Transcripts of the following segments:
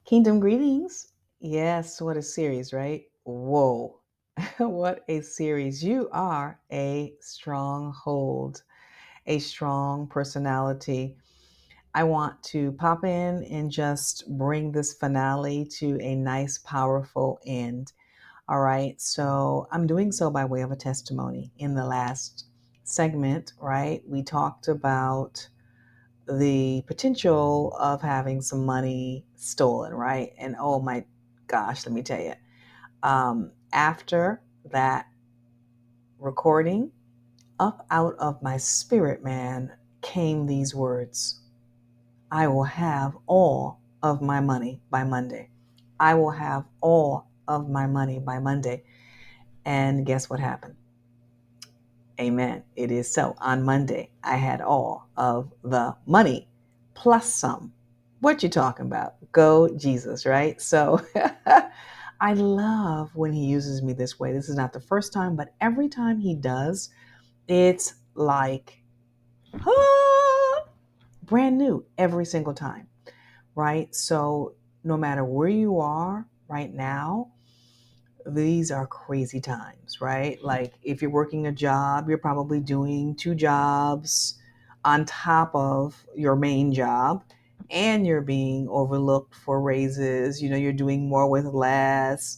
Kingdom greetings. Yes, what a series, right? Whoa. What a series. You are a stronghold, a strong personality. I want to pop in and just bring this finale to a nice, powerful end. All right. So I'm doing so by way of a testimony. In the last segment, right, we talked about the potential of having some money stolen, right? And oh my gosh, let me tell you, after that recording, up out of my spirit, man, came these words: I will have all of my money by Monday. I will have all of my money by Monday. And guess what happened? Amen. It is so. On Monday, I had all of the money plus some. What you talking about? Go Jesus, right? So I love when he uses me this way. This is not the first time, but every time he does, it's like brand new every single time, right? So no matter where you are right now, these are crazy times, right? Like if you're working a job, you're probably doing two jobs on top of your main job, and you're being overlooked for raises. You're doing more with less.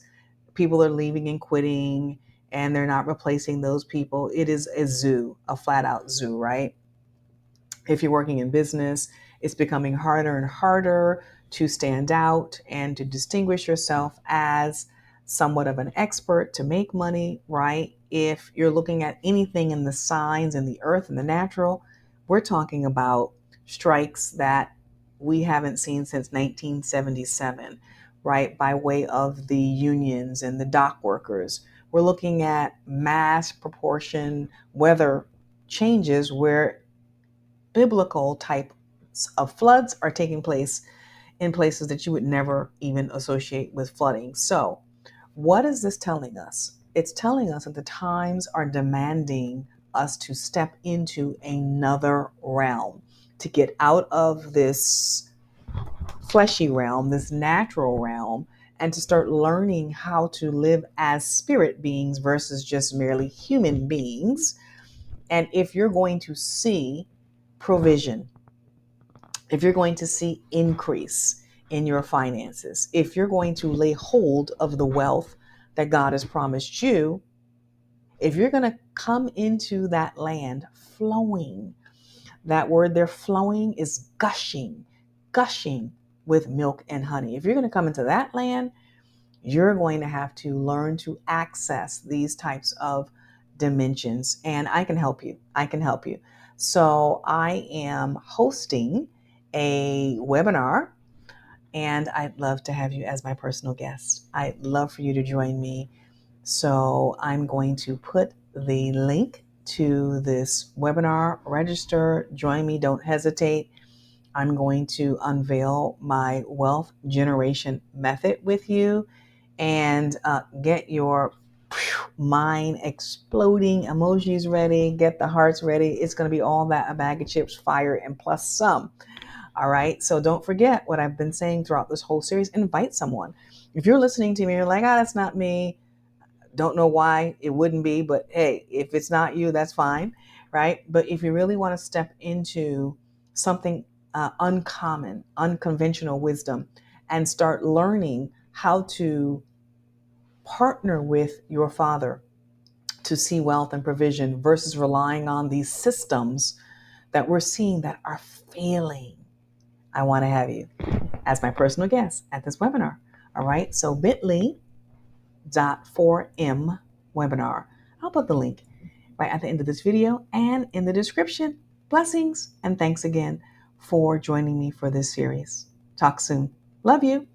People are leaving and quitting, and they're not replacing those people. It is a zoo, a flat out zoo, right? If you're working in business, it's becoming harder and harder to stand out and to distinguish yourself as somewhat of an expert to make money, right? If you're looking at anything in the signs in the earth and the natural, we're talking about strikes that we haven't seen since 1977, right? By way of the unions and the dock workers. We're looking at mass proportion weather changes where biblical types of floods are taking place in places that you would never even associate with flooding. So, what is this telling us? It's telling us that the times are demanding us to step into another realm, to get out of this fleshy realm, this natural realm, and to start learning how to live as spirit beings versus just merely human beings. And if you're going to see provision, if you're going to see increase in your finances, if you're going to lay hold of the wealth that God has promised you, if you're going to come into that land flowing, that word there, flowing, is gushing, gushing with milk and honey. If you're going to come into that land, you're going to have to learn to access these types of dimensions. And I can help you. I can help you. So I am hosting a webinar, and I'd love to have you as my personal guest. I'd love for you to join me. So I'm going to put the link to this webinar. Register, join me, don't hesitate. I'm going to unveil my wealth generation method with you, and get your mind exploding emojis ready, get the hearts ready. It's going to be all that, a bag of chips, fire, and plus some. All right. So don't forget what I've been saying throughout this whole series. Invite someone. If you're listening to me, you're like, that's not me. Don't know why it wouldn't be, but hey, if it's not you, that's fine. Right. But if you really want to step into something uncommon, unconventional wisdom, and start learning how to partner with your father to see wealth and provision versus relying on these systems that we're seeing that are failing, I want to have you as my personal guest at this webinar. All right. So bit.ly.4m webinar. I'll put the link right at the end of this video and in the description. Blessings and thanks again for joining me for this series. Talk soon. Love you.